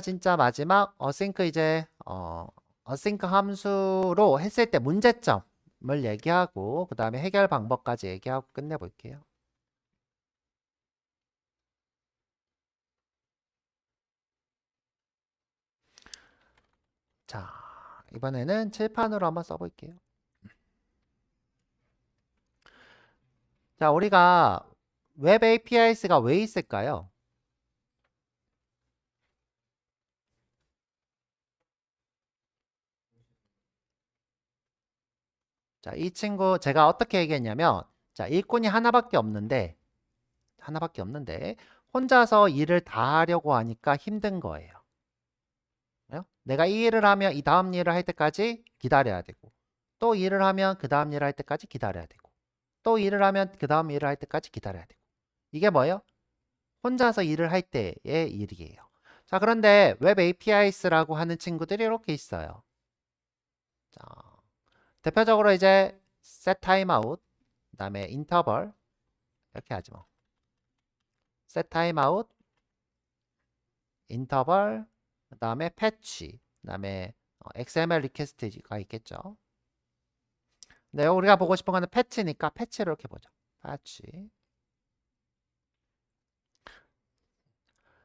진짜 마지막 어싱크 이제 어싱크 함수로 했을 때 문제점을 얘기하고 그 다음에 해결 방법까지 얘기하고 끝내볼게요. 자, 이번에는 칠판으로 한번 써볼게요. 자, 우리가 웹 APIs가 왜 있을까요? 자, 이 친구 제가 어떻게 얘기했냐면, 자, 일꾼이 하나밖에 없는데 혼자서 일을 다 하려고 하니까 힘든 거예요. 내가 이 일을 하면 이 다음 일을 할 때까지 기다려야 되고, 또 일을 하면 그 다음 일을 할 때까지 기다려야 되고, 또 일을 하면 그 다음 일을 할 때까지 기다려야 되고. 이게 뭐예요? 혼자서 일을 할 때의 일이에요. 자, 그런데 웹 APIs라고 하는 친구들이 이렇게 있어요. 자, 대표적으로 이제 set timeout, 그 다음에 interval 이렇게 하지 뭐. set timeout, interval, 그 다음에 patch, 그 다음에 XML 리퀘스트가 있겠죠. 네, 우리가 보고 싶은 거는 패치니까 패치를 이렇게 보죠. 패치.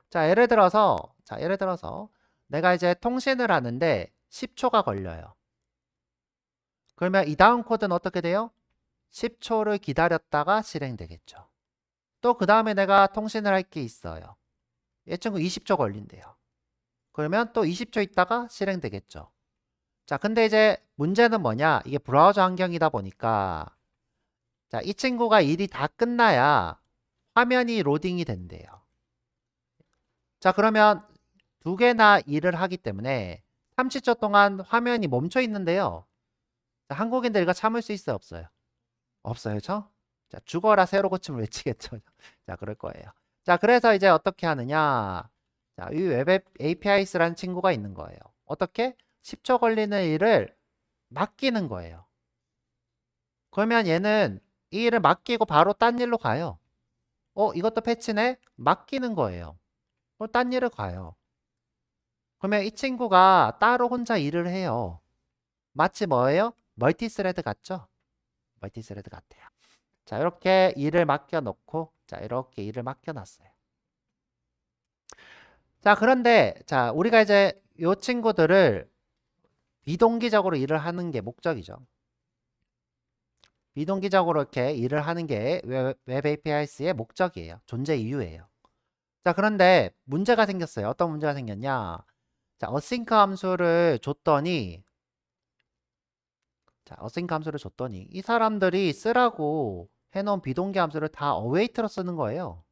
자, 예를 들어서 내가 이제 통신을 하는데 10초가 걸려요. 그러면 이 다음 코드는 어떻게 돼요? 10초를 기다렸다가 실행되겠죠. 또 그 다음에 내가 통신을 할 게 있어요. 이 친구 20초 걸린대요. 그러면 또 20초 있다가 실행되겠죠. 자, 근데 이제 문제는 뭐냐? 이게 브라우저 환경이다 보니까 자, 이 친구가 일이 다 끝나야 화면이 로딩이 된대요. 자, 그러면 두 개나 일을 하기 때문에 30초 동안 화면이 멈춰 있는데요. 자, 한국인들 이거 참을 수 있어요, 없어요? 없어요, 저? 자, 죽어라 새로 고침을 외치겠죠. 자, 그럴 거예요. 자, 그래서 이제 어떻게 하느냐? 자, 이 웹 APIs라는 친구가 있는 거예요. 어떻게? 10초 걸리는 일을 맡기는 거예요. 그러면 얘는 이 일을 맡기고 바로 딴 일로 가요. 이것도 패치네? 맡기는 거예요. 딴 일을 가요. 그러면 이 친구가 따로 혼자 일을 해요. 마치 뭐예요? 멀티스레드 같죠? 멀티스레드 같아요. 자, 이렇게 일을 맡겨놓고, 자, 이렇게 일을 맡겨놨어요. 자, 그런데, 자, 우리가 이제 이 친구들을 비동기적으로 일을 하는 게 목적이죠. 비동기적으로 이렇게 일을 하는 게 웹 APIs의 목적이에요. 존재 이유예요. 자, 그런데 문제가 생겼어요. 어떤 문제가 생겼냐? 자, 어싱크 함수를 줬더니, 이 사람들이 쓰라고 해놓은 비동기 함수를 다 어웨이트로 쓰는 거예요.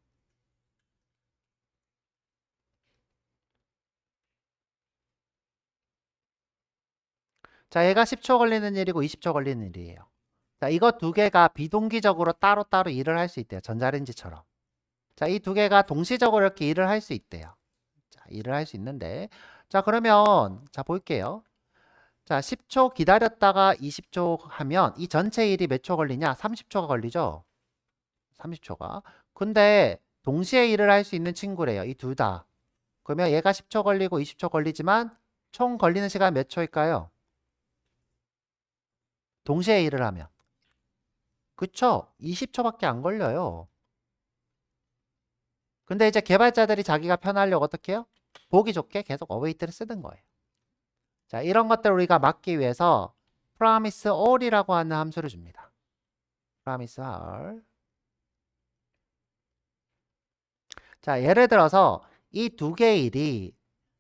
자, 얘가 10초 걸리는 일이고 20초 걸리는 일이에요. 자, 이거 두 개가 비동기적으로 따로따로 일을 할 수 있대요. 전자레인지처럼. 자, 이 두 개가 동시적으로 이렇게 일을 할 수 있대요. 자, 일을 할 수 있는데. 자, 그러면, 자, 볼게요. 자, 10초 기다렸다가 20초 하면 이 전체 일이 몇 초 걸리냐? 30초가 걸리죠? 30초가. 근데 동시에 일을 할 수 있는 친구래요. 이 둘 다. 그러면 얘가 10초 걸리고 20초 걸리지만 총 걸리는 시간 몇 초일까요? 동시에 일을 하면. 그쵸? 20초밖에 안 걸려요. 근데 이제 개발자들이 자기가 편하려고 어떻게 해요? 보기 좋게 계속 어웨이트를 쓰는 거예요. 자, 이런 것들을 우리가 막기 위해서 promise all이라고 하는 함수를 줍니다. promise all. 자, 예를 들어서 이 두 개의 일이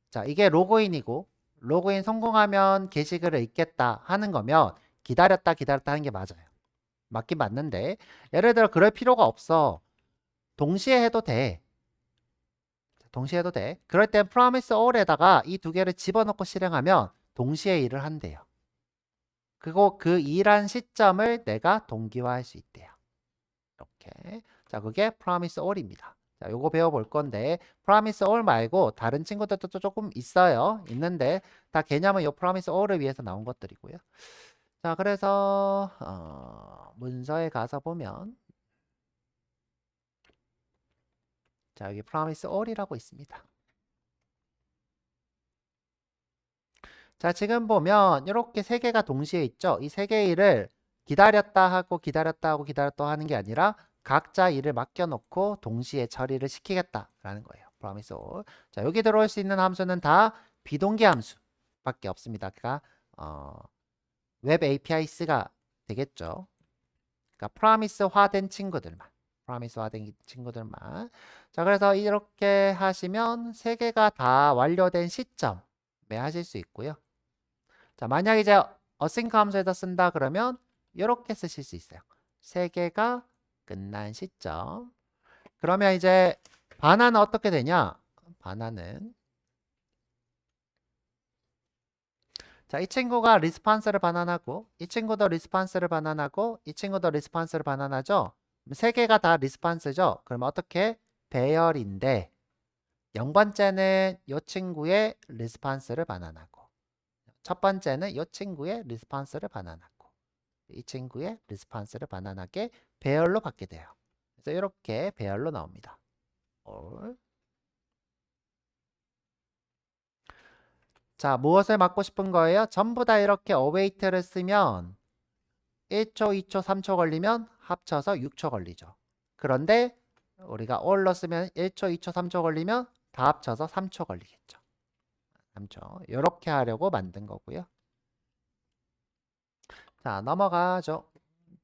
자, 이게 로그인이고 로그인 성공하면 게시글을 읽겠다 하는 거면 기다렸다 하는 게 맞아요. 맞긴 맞는데 예를 들어 그럴 필요가 없어. 동시에 해도 돼. 동시에 해도 돼. 그럴 땐 promise all에다가 이 두 개를 집어넣고 실행하면 동시에 일을 한대요. 그리고 그 일한 시점을 내가 동기화할 수 있대요. 이렇게. 자, 그게 promise all입니다. 자, 요거 배워볼 건데 promise all 말고 다른 친구들도 또 조금 있어요. 있는데 다 개념은 요 promise all을 위해서 나온 것들이고요. 자, 그래서 문서에 가서 보면 자, 여기 promise all이라고 있습니다. 자, 지금 보면 이렇게 세 개가 동시에 있죠. 이 세 개의 일을 기다렸다 하고 기다렸다 하고 기다렸다 하는 게 아니라 각자 일을 맡겨놓고 동시에 처리를 시키겠다라는 거예요. promise all. 자, 여기 들어올 수 있는 함수는 다 비동기 함수밖에 없습니다. 그러니까 웹 APIs가 되겠죠. 그러니까 promise화된 친구들만. promise화된 친구들만. 자, 그래서 이렇게 하시면 세 개가 다 완료된 시점에 하실 수 있고요. 자, 만약 이제 async 함수에다 쓴다 그러면 이렇게 쓰실 수 있어요. 세 개가 끝난 시점. 그러면 이제 반환은 어떻게 되냐? 반환은 자, 이 친구가 리스판스를 반환하고 이 친구도 리스판스를 반환하고 이 친구도 리스판스를 반환하죠. 세 개가 다 리스판스죠. 그러면 어떻게? 배열인데 0번째는 이 친구의 리스판스를 반환하고 첫 번째는 이 친구의 리스판스를 반환하고 이 친구의 리스판스를 반환하게 배열로 받게 돼요. 그래서 이렇게 배열로 나옵니다. 자, 무엇을 막고 싶은 거예요? 전부 다 이렇게 await를 쓰면 1초, 2초, 3초 걸리면 합쳐서 6초 걸리죠. 그런데 우리가 all로 쓰면 1초, 2초, 3초 걸리면 다 합쳐서 3초 걸리겠죠. 3초. 이렇게 하려고 만든 거고요. 자, 넘어가죠.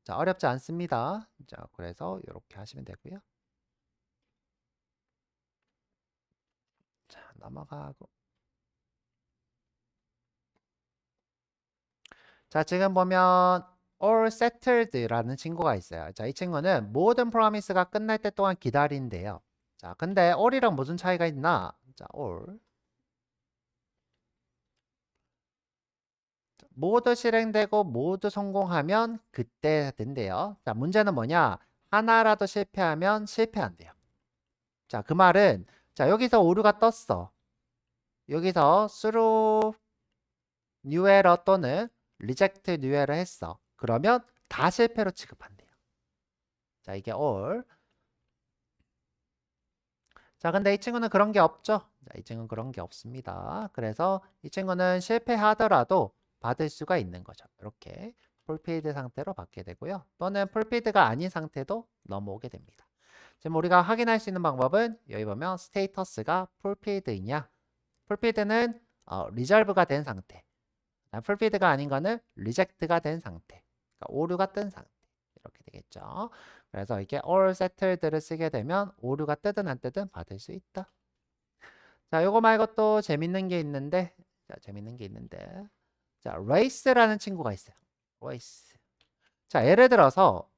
자, 어렵지 않습니다. 자, 그래서 이렇게 하시면 되고요. 자, 넘어가고. 자, 지금 보면 all settled라는 친구가 있어요. 자, 이 친구는 모든 promise가 끝날 때 동안 기다린대요. 자, 근데 all이랑 무슨 차이가 있나? 자, all 모두 실행되고 모두 성공하면 그때 된대요. 자, 문제는 뭐냐? 하나라도 실패하면 실패한대요. 자, 그 말은 자, 여기서 오류가 떴어. 여기서 through new error 또는 reject new error 했어. 그러면 다 실패로 취급한대요. 자, 이게 all. 자, 근데 이 친구는 그런 게 없죠. 자, 이 친구는 그런 게 없습니다. 그래서 이 친구는 실패하더라도 받을 수가 있는 거죠. 이렇게 풀필드 상태로 받게 되고요. 또는 풀필드가 아닌 상태도 넘어오게 됩니다. 지금 우리가 확인할 수 있는 방법은 여기 보면 스테이터스가 풀필드이냐 풀필드는 리졸브가 된 상태 풀필드가 아닌 거는 리젝트가 된 상태 그러니까 오류가 뜬 상태 이렇게 되겠죠. 그래서 이게 all settled를 쓰게 되면 오류가 뜨든 안 뜨든 받을 수 있다. 자, 요거 말고 또 재밌는 게 있는데 자, race라는 친구가 있어요. race. 자, 예를 들어서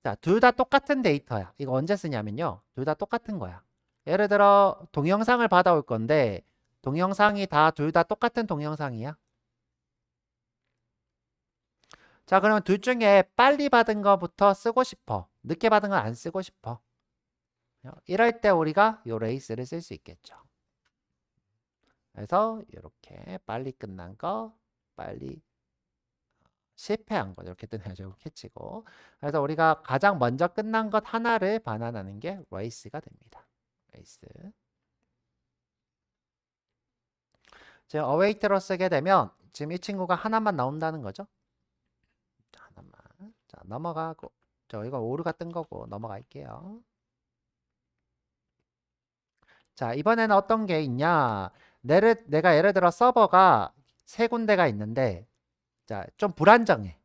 자, 둘 다 똑같은 데이터야. 이거 언제 쓰냐면요. 둘 다 똑같은 거야. 예를 들어 동영상을 받아올 건데 동영상이 다 둘 다 똑같은 동영상이야. 자, 그러면 둘 중에 빨리 받은 거부터 쓰고 싶어. 늦게 받은 건 안 쓰고 싶어. 이럴 때 우리가 요 레이스를 쓸 수 있겠죠. 그래서 이렇게 빨리 끝난 거, 빨리 실패한 거 이렇게 뜨내죠. 캐치고. 그래서 우리가 가장 먼저 끝난 것 하나를 반환하는 게 레이스가 됩니다. 레이스. 지금 await로 쓰게 되면 지금 이 친구가 하나만 나온다는 거죠. 자, 하나만. 자, 넘어가고. 저 이거 오류가 뜬 거고 넘어갈게요. 자, 이번에는 어떤 게 있냐? 내가 예를 들어 서버가 세 군데가 있는데 자, 좀 불안정해.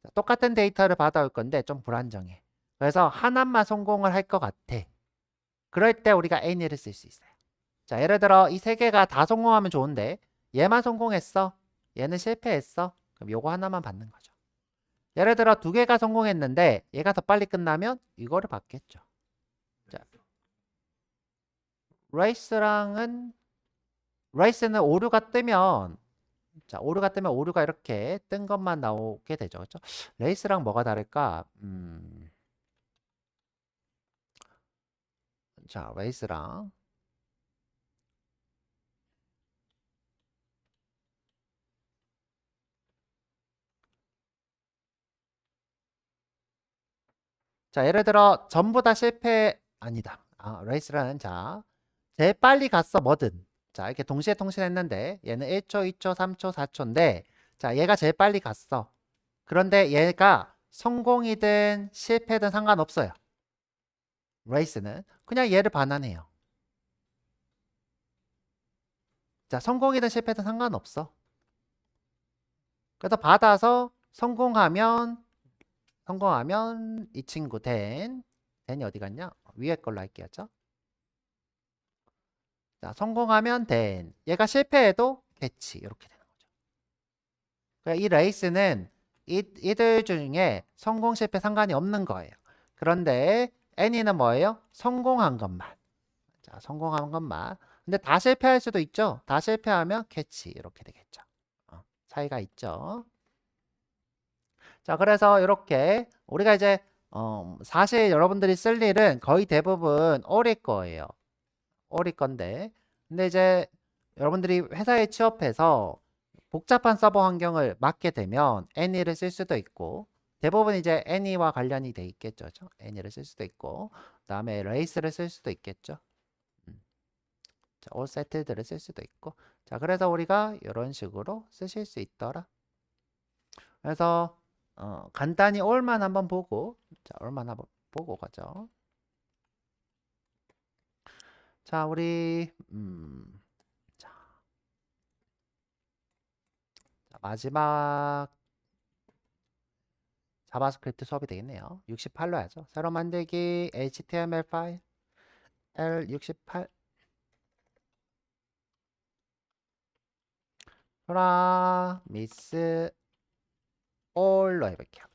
자, 똑같은 데이터를 받아올 건데 좀 불안정해. 그래서 하나만 성공을 할 것 같아. 그럴 때 우리가 any를 쓸 수 있어요. 자, 예를 들어 이 세 개가 다 성공하면 좋은데 얘만 성공했어. 얘는 실패했어. 그럼 요거 하나만 받는 거죠. 예를 들어 두 개가 성공했는데 얘가 더 빨리 끝나면 이거를 받겠죠. 자, 레이스는 오류가 뜨면 자, 오류가 뜨면 오류가 이렇게 뜬 것만 나오게 되죠. 그렇죠? 레이스랑 뭐가 다를까? 자, 레이스랑 자, 예를 들어 전부 다 실패 아니다. 레이스라는 자, 제일 빨리 갔어 뭐든. 자, 이렇게 동시에 통신했는데 얘는 1초, 2초, 3초, 4초인데 자, 얘가 제일 빨리 갔어. 그런데 얘가 성공이든 실패든 상관없어요. 레이스는 그냥 얘를 반환해요. 자, 성공이든 실패든 상관없어. 그래서 받아서 성공하면 이 친구 댄이 어디 갔냐? 위에 걸로 할게요. 자, 성공하면 댄. 얘가 실패해도 캐치. 이렇게 되는 거죠. 그러니까 이 레이스는 이들 중에 성공 실패 상관이 없는 거예요. 그런데 애니는 뭐예요? 성공한 것만. 자, 성공한 것만. 근데 다 실패할 수도 있죠. 다 실패하면 캐치. 이렇게 되겠죠. 차이가 있죠. 자, 그래서 이렇게 우리가 이제 사실 여러분들이 쓸 일은 거의 대부분 어릴 거예요. 어릴 건데. 근데 이제 여러분들이 회사에 취업해서 복잡한 서버 환경을 맡게 되면 애니를 쓸 수도 있고 대부분 이제 애니와 관련이 돼 있겠죠. 애니를 쓸 수도 있고 그다음에 레이스를 쓸 수도 있겠죠. 자, all settled를 쓸 수도 있고 자, 그래서 우리가 이런 식으로 쓰실 수 있더라. 그래서 간단히 all만 한번 보고 자, all만 한번 보고 가죠. 자, 우리 자, 마지막 자바스크립트 수업이 되겠네요. 68로 하죠. 새로 만들기 HTML 파일 L68 프라미스 all로 해볼게요.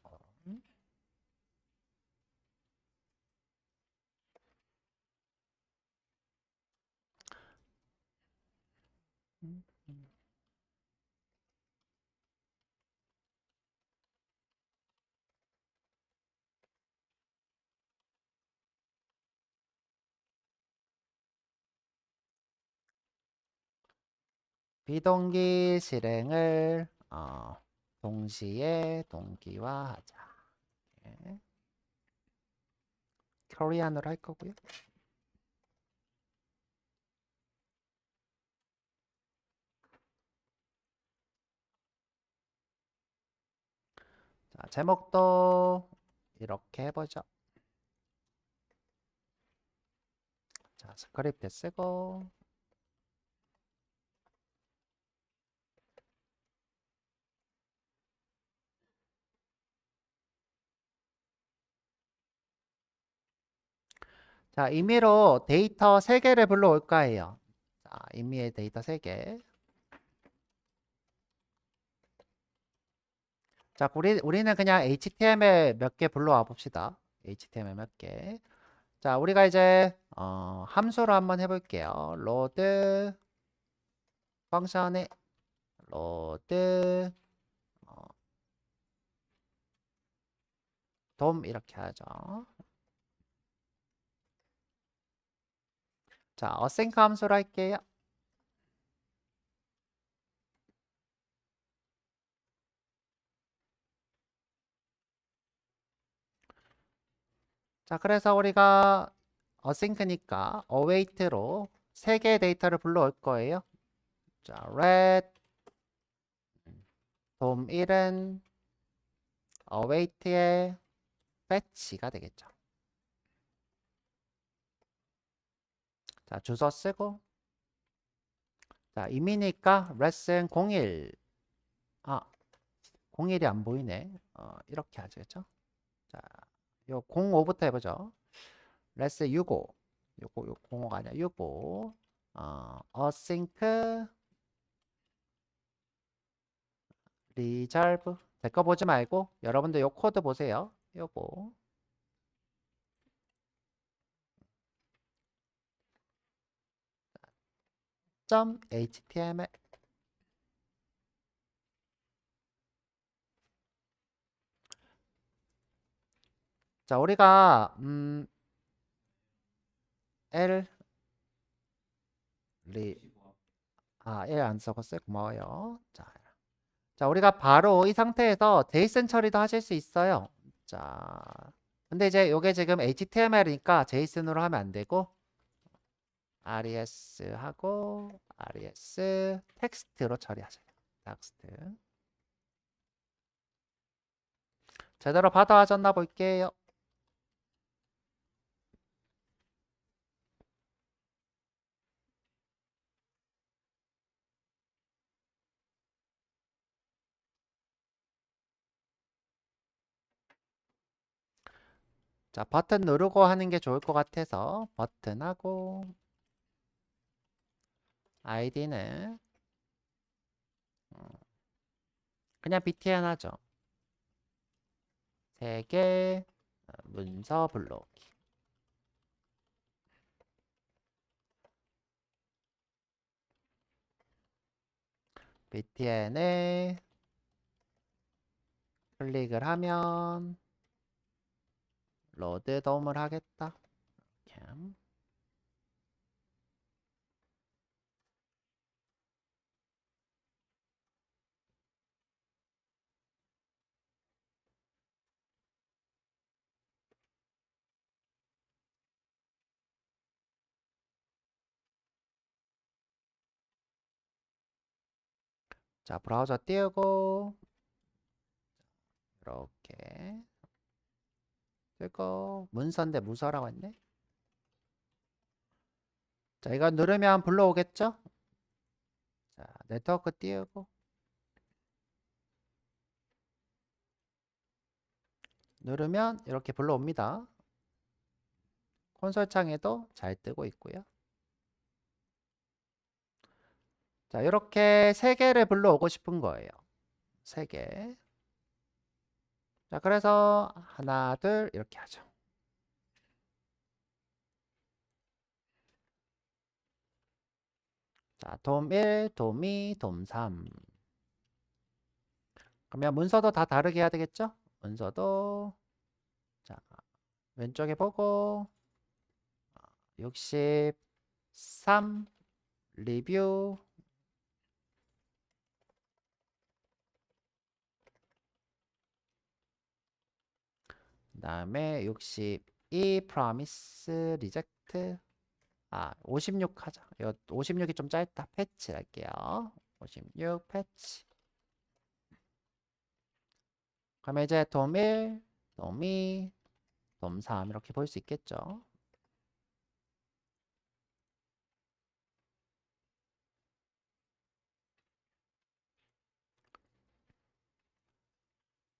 비동기 실행을 동시에 동기화하자. 네. 코리안으로 할 거고요. 자, 제목도 이렇게 해보죠. 자, 스크립트 쓰고 자, 임의로 데이터 3개를 불러올까 해요. 자, 임의의 데이터 3개. 자, 우리는 그냥 HTML 몇 개 불러와 봅시다. HTML 몇 개. 자, 우리가 이제 함수로 한번 해볼게요. 로드 펑션에 로드 돔 이렇게 하죠. 자, 어싱크 함수로 할게요. 자, 그래서 우리가 어싱크니까 await로 3개의 데이터를 불러올 거예요. 자, red 돔 1은 await의 fetch가 되겠죠. 자, 주소 쓰고 자, 임의니까 레슨 01 01이 안 보이네. 이렇게 하죠. 그렇죠? 자, 요 05부터 해보죠. 레슨 65 요거 05가 아니라 65 async resolve 제 거 보지 말고 여러분들 요 코드 보세요. 요거 .html 자, 우리가 L L 안 적었어요. 고마워요. 자, 우리가 바로 이 상태에서 제이슨 처리도 하실 수 있어요. 자, 근데 이제 요게 지금 HTML이니까 제이슨으로 하면 안 되고 res 하고 res 텍스트로 처리하자. 텍스트. 제대로 받아와졌나 볼게요. 자, 버튼 누르고 하는 게 좋을 것 같아서 버튼하고 아이디는 그냥 btn 하죠. 3개 문서 불러오기. btn에 클릭을 하면 로드 돔을 하겠다. 이렇게. 자, 브라우저 띄우고 이렇게 뜨고 문서인데 무서라고 했네. 자, 이거 누르면 불러오겠죠? 자, 네트워크 띄우고 누르면 이렇게 불러옵니다. 콘솔 창에도 잘 뜨고 있고요. 자, 이렇게 3개를 불러오고 싶은 거예요. 3개. 자, 그래서 하나, 둘 이렇게 하죠. 자, 돔1, 돔2, 돔3. 그러면 문서도 다 다르게 해야 되겠죠? 문서도 자, 왼쪽에 보고 63 리뷰 그다음에 62 promise reject 56 하자. 이거 56이 좀 짧다. 패치 할게요. 56 패치. 그러면 이제 돔1, 돔2, 돔3 이렇게 볼 수 있겠죠.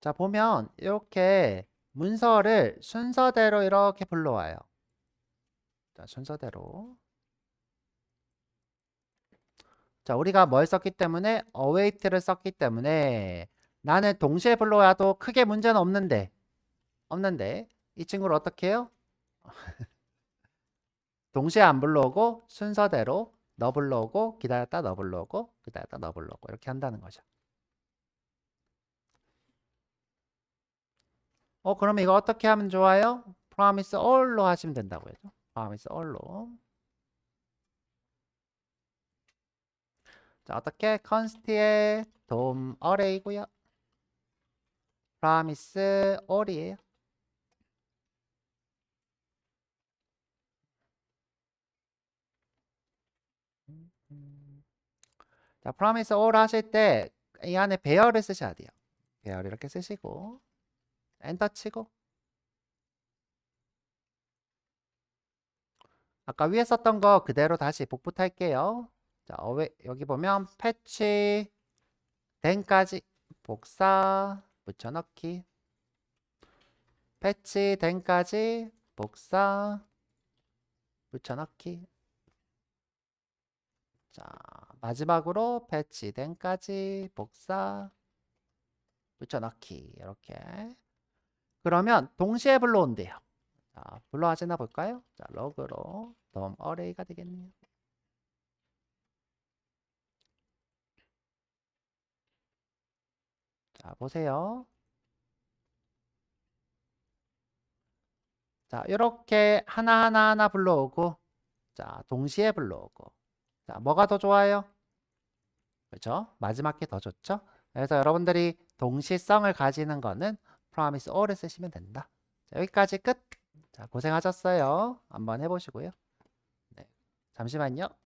자, 보면 이렇게 문서를 순서대로 이렇게 불러와요. 자, 순서대로. 자, 우리가 뭘 썼기 때문에 await를 썼기 때문에 나는 동시에 불러와도 크게 문제는 없는데 이 친구를 어떻게 해요? 동시에 안 불러오고 순서대로 너 불러오고 기다렸다 너 불러오고 기다렸다 너 불러오고 이렇게 한다는 거죠. 그럼 이거 어떻게 하면 좋아요? promise all로 하시면 된다고요. promise all로. 자, 어떻게? const의 돔 array고요. promise all이에요. 자, promise all 하실 때 이 안에 배열을 쓰셔야 돼요. 배열 이렇게 쓰시고 엔터 치고 아까 위에 썼던 거 그대로 다시 복붙 할게요. 자, 여기 보면 패치 된까지 복사 붙여넣기 패치 된까지 복사 붙여넣기 자, 마지막으로 패치 된까지 복사 붙여넣기 이렇게 그러면 동시에 불러온대요. 자, 불러와지나 볼까요? 자, 로그로 덤 어레이가 되겠네요. 자, 보세요. 자, 이렇게 하나하나 불러오고 자, 동시에 불러오고 자, 뭐가 더 좋아요? 그렇죠? 마지막 게 더 좋죠? 그래서 여러분들이 동시성을 가지는 거는 promise all을 쓰시면 된다. 자, 여기까지 끝. 자, 고생하셨어요. 한번 해보시고요. 네, 잠시만요.